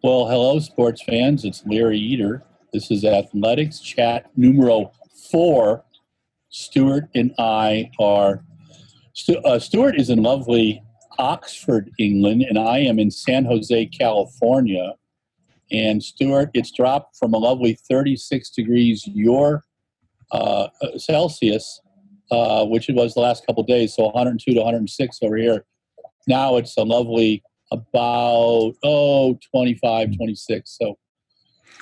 Well, hello, sports fans. It's Larry Eater. This is Athletics Chat numero 4. Stuart and I are... Stuart is in lovely Oxford, England, and I am in San Jose, California. And Stuart, it's dropped from a lovely 36 degrees Celsius, which it was the last couple of days, so 102 to 106 over here. Now it's a lovely about 25, 26. So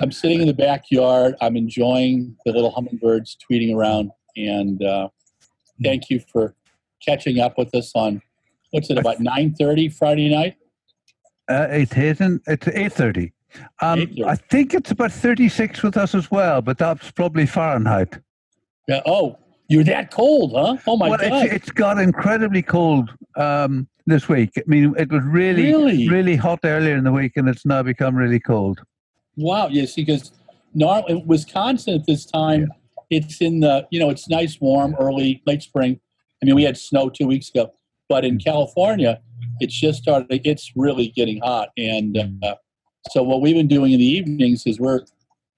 I'm sitting in the backyard. I'm enjoying the little hummingbirds tweeting around. And thank you for catching up with us on, what's it, about 9:30 Friday night? It's 8:30. I think it's about 36 with us as well, but that's probably Fahrenheit. Yeah. Oh, you're that cold, huh? Oh, my God. It's got incredibly cold this week. I mean, it was really hot earlier in the week, and it's now become really cold. Wow. Yes, because in Wisconsin at this time, it's in the, it's nice, warm, late spring. I mean, we had snow 2 weeks ago. But in California, it's just started. It's really getting hot. And so what we've been doing in the evenings is we're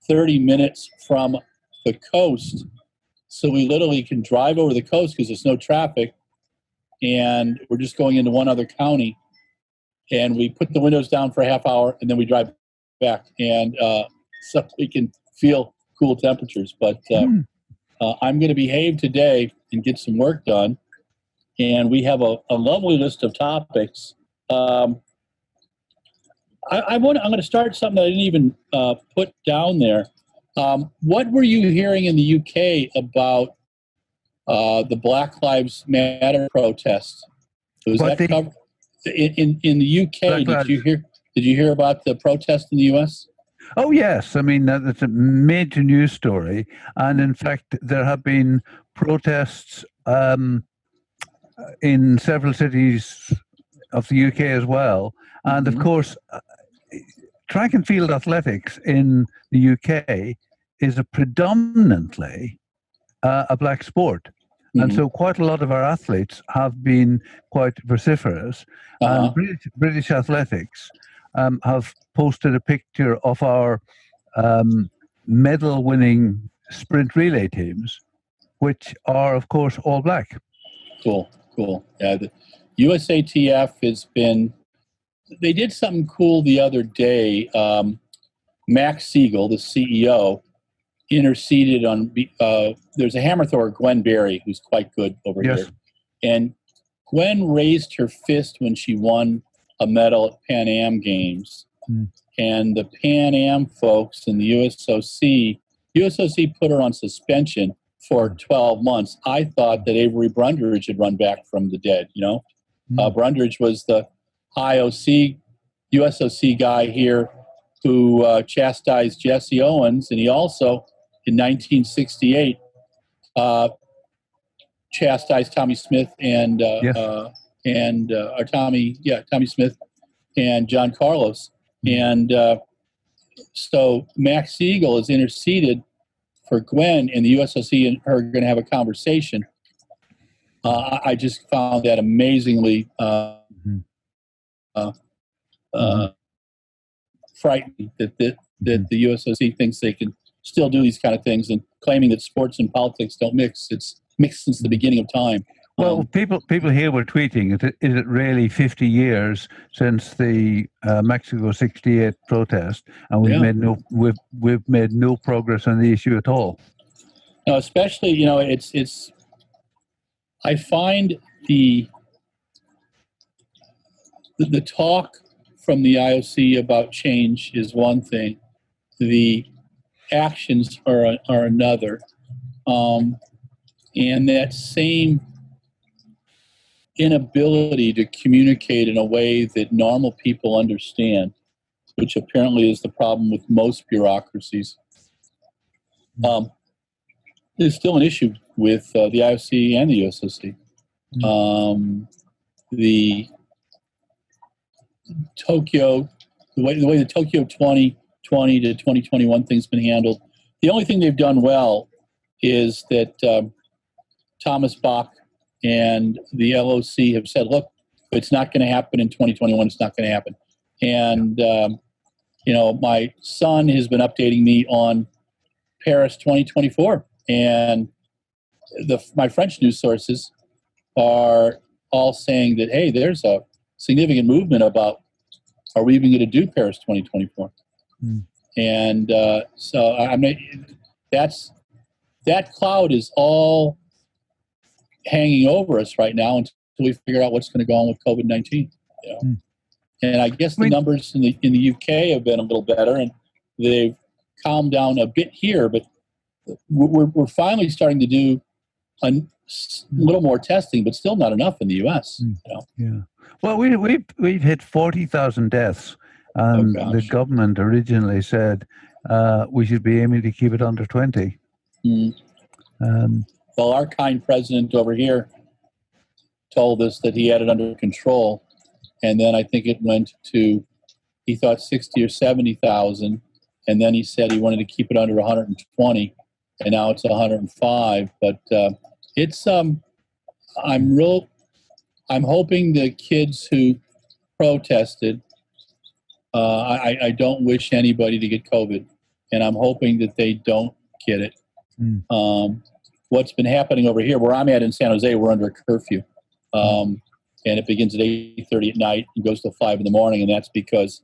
30 minutes from the coast. So we literally can drive over the coast because there's no traffic. And we're just going into one other county. And we put the windows down for a half hour, and then we drive back. And so we can feel cool temperatures. But I'm going to behave today and get some work done. And we have a lovely list of topics. I'm going to start something that I didn't even put down there. What were you hearing in the UK about the Black Lives Matter protests? Was that covered in the UK? Did you hear about the protest in the US? Oh yes, I mean that's a major news story, and in fact there have been protests in several cities of the UK as well, and of course, track and field athletics in the UK is a predominantly a black sport. And so quite a lot of our athletes have been quite vociferous. And British athletics have posted a picture of our medal-winning sprint relay teams, which are, of course, all black. Cool. Yeah, the USATF has been... They did something cool the other day. Max Siegel, the CEO, interceded on... there's a hammer thrower, Gwen Berry, who's quite good over here. And Gwen raised her fist when she won a medal at Pan Am Games. And the Pan Am folks in the USOC put her on suspension for 12 months. I thought that Avery Brundage had run back from the dead, Brundage was the USOC guy here who chastised Jesse Owens, and he also, in 1968, chastised Tommy Smith Tommy Smith and John Carlos. And so Max Siegel has interceded for Gwen, and the USOC and her are going to have a conversation. I just found that amazingly frightening that the USOC thinks they can still do these kind of things, and claiming that sports and politics don't mix. It's mixed since the beginning of time. Well, people here were tweeting, is it really 50 years since the Mexico 68 protest, and we've made no progress on the issue at all? No, especially, it's I find the talk from the IOC about change is one thing. The actions are another. And that same inability to communicate in a way that normal people understand, which apparently is the problem with most bureaucracies, is still an issue with the IOC and the USOC. The way the Tokyo 2020 to 2021 thing's been handled, the only thing they've done well is that Thomas Bach and the LOC have said, look, it's not going to happen in 2021. It's not going to happen. And my son has been updating me on Paris 2024, and my French news sources are all saying that, hey, there's a significant movement about, are we even going to do Paris 2024? And so I mean, that cloud is all hanging over us right now until we figure out what's going to go on with COVID-19. And I guess the numbers in the UK have been a little better, and they've calmed down a bit here. But we're finally starting to do a little more testing, but still not enough in the US. Yeah. Well, we've hit 40,000 deaths, and the government originally said we should be aiming to keep it under 20. Well, our kind president over here told us that he had it under control, and then I think it went to, he thought 60 or 70,000, and then he said he wanted to keep it under 120, and now it's 105. But it's I'm hoping the kids who protested, I don't wish anybody to get COVID, and I'm hoping that they don't get it. What's been happening over here, where I'm at in San Jose, we're under a curfew, and it begins at 8:30 at night and goes till 5 in the morning, and that's because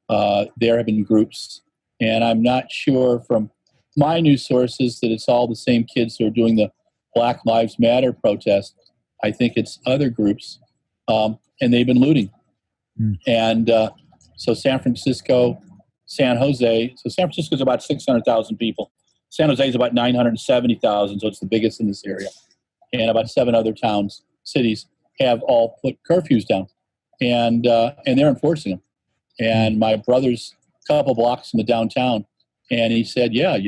there have been groups, and I'm not sure from my news sources that it's all the same kids who are doing the Black Lives Matter protest. I think it's other groups, and they've been looting. And so San Francisco, San Jose, so San Francisco is about 600,000 people. San Jose is about 970,000, so it's the biggest in this area. And about 7 other towns, cities, have all put curfews down, and they're enforcing them. And my brother's a couple blocks from the downtown, and he said, yeah,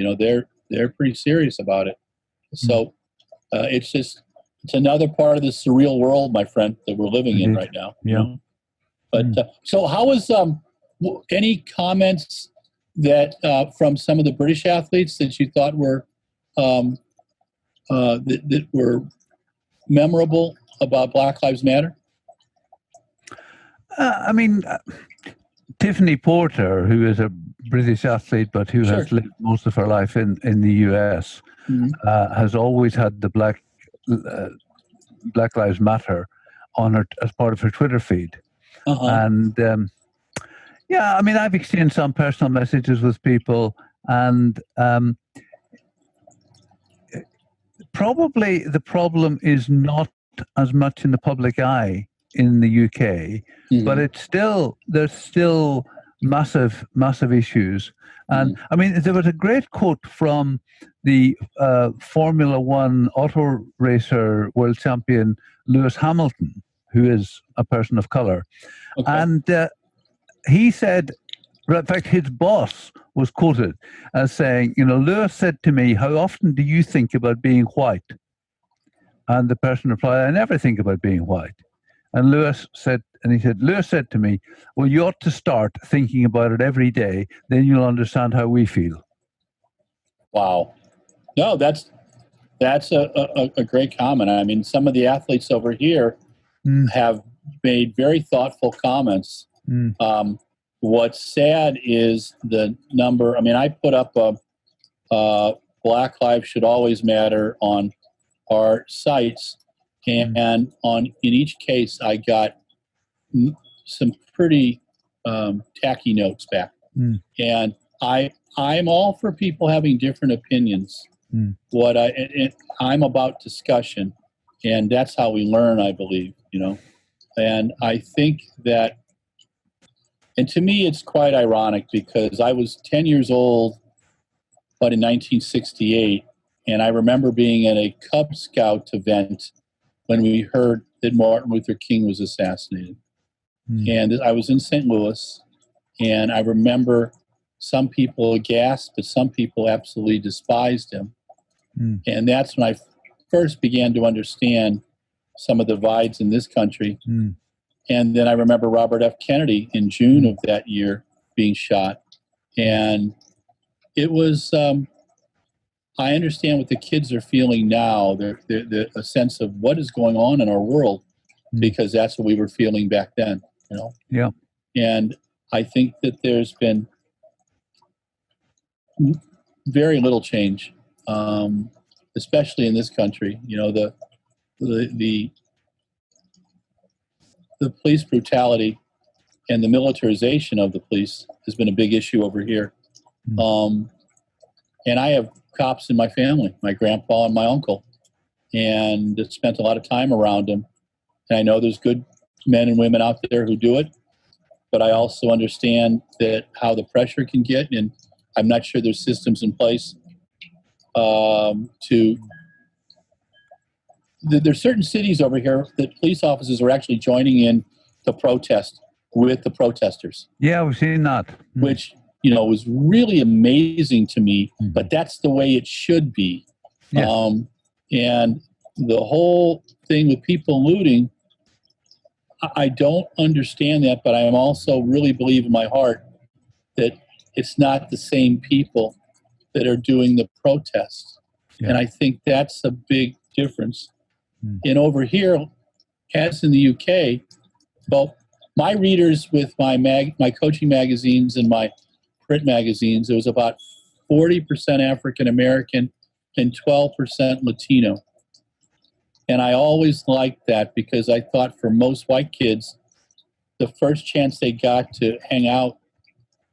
they're pretty serious about it. So it's another part of the surreal world, my friend, that we're living in right now. But so how was any comments that from some of the British athletes that you thought were that were memorable about Black Lives Matter? I mean, Tiffany Porter, who is a British athlete but who has lived most of her life in the US, has always had the Black Lives Matter on her as part of her Twitter feed. And yeah, I mean, I've exchanged some personal messages with people, and probably the problem is not as much in the public eye in the UK, but there's still massive issues. And I mean, there was a great quote from the Formula One auto racer world champion Lewis Hamilton, who is a person of color. And he said, in fact, his boss was quoted as saying, Lewis said to me, how often do you think about being white? And the person replied, I never think about being white. And Lewis said to me, well, you ought to start thinking about it every day. Then you'll understand how we feel. Wow. No, that's a great comment. I mean, some of the athletes over here have made very thoughtful comments. What's sad is the number. I mean, I put up Black Lives Should Always Matter on our sites, and in each case, I got some pretty tacky notes back. And I'm all for people having different opinions. I'm about discussion, and that's how we learn, I believe. And I think that, and to me, it's quite ironic because I was 10 years old, but in 1968, and I remember being at a Cub Scout event when we heard that Martin Luther King was assassinated. And I was in St. Louis, and I remember some people gasped, but some people absolutely despised him. And that's when I first began to understand some of the divides in this country. And then I remember Robert F. Kennedy in June of that year being shot. And it was, I understand what the kids are feeling now. They're a sense of what is going on in our world, because that's what we were feeling back then, Yeah. And I think that there's been very little change, especially in this country. You know, the police brutality and the militarization of the police has been a big issue over here. And I have cops in my family, my grandpa and my uncle, and spent a lot of time around them. And I know there's good men and women out there who do it, but I also understand that how the pressure can get, and I'm not sure there's systems in place there's certain cities over here that police officers are actually joining in to protest with the protesters. Yeah, we've seen that. Which, you know, was really amazing to me, but that's the way it should be. Yes. And the whole thing with people looting, I don't understand that, but I am also really believe in my heart that it's not the same people that are doing the protests. Yeah. And I think that's a big difference. And over here, as in the UK, well, my readers with my coaching magazines and my print magazines, it was about 40% African American and 12% Latino. And I always liked that because I thought for most white kids, the first chance they got to hang out,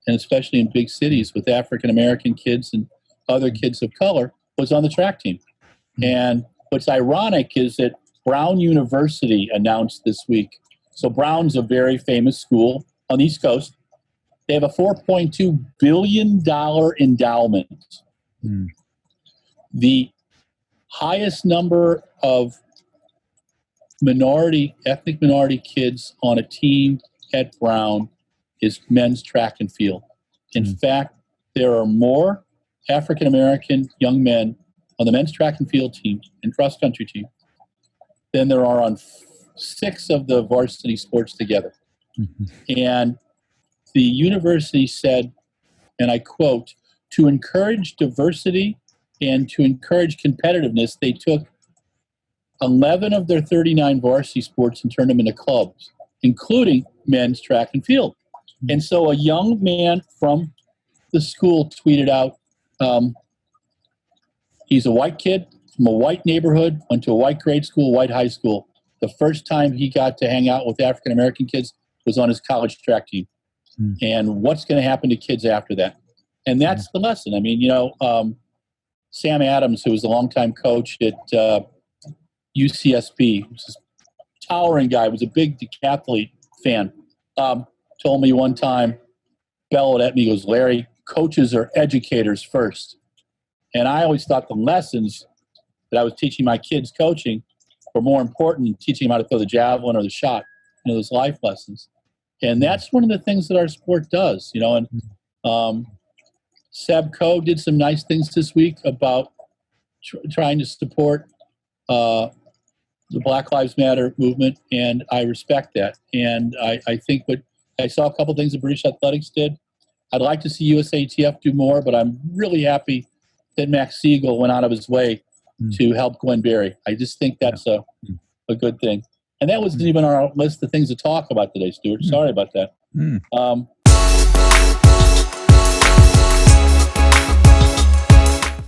and especially in big cities with African American kids and other kids of color, was on the track team. And what's ironic is that Brown University announced this week. So Brown's a very famous school on the East Coast. They have a $4.2 billion endowment. The highest number of ethnic minority kids on a team at Brown is men's track and field. In fact, there are more African American young men on the men's track and field team and cross country team than there are on 6 of the varsity sports together. And the university said, and I quote, to encourage diversity and to encourage competitiveness, they took 11 of their 39 varsity sports and turned them into clubs, including men's track and field. And so a young man from the school tweeted out, he's a white kid from a white neighborhood, went to a white grade school, white high school. The first time he got to hang out with African American kids was on his college track team. And what's going to happen to kids after that? And that's the lesson. I mean, you know, Sam Adams, who was a longtime coach at UCSB, was this towering guy, was a big decathlete fan, told me one time, bellowed at me, goes, Larry, coaches are educators first. And I always thought the lessons that I was teaching my kids coaching were more important than teaching them how to throw the javelin or the shot, you know, those life lessons. And that's one of the things that our sport does, you know. And Seb Coe did some nice things this week about trying to support the Black Lives Matter movement, and I respect that. And I think I saw a couple things that British Athletics did. I'd like to see USATF do more, but I'm really happy that Max Siegel went out of his way to help Gwen Berry. I just think that's a good thing. And that wasn't even on our list of things to talk about today, Stuart. Sorry about that.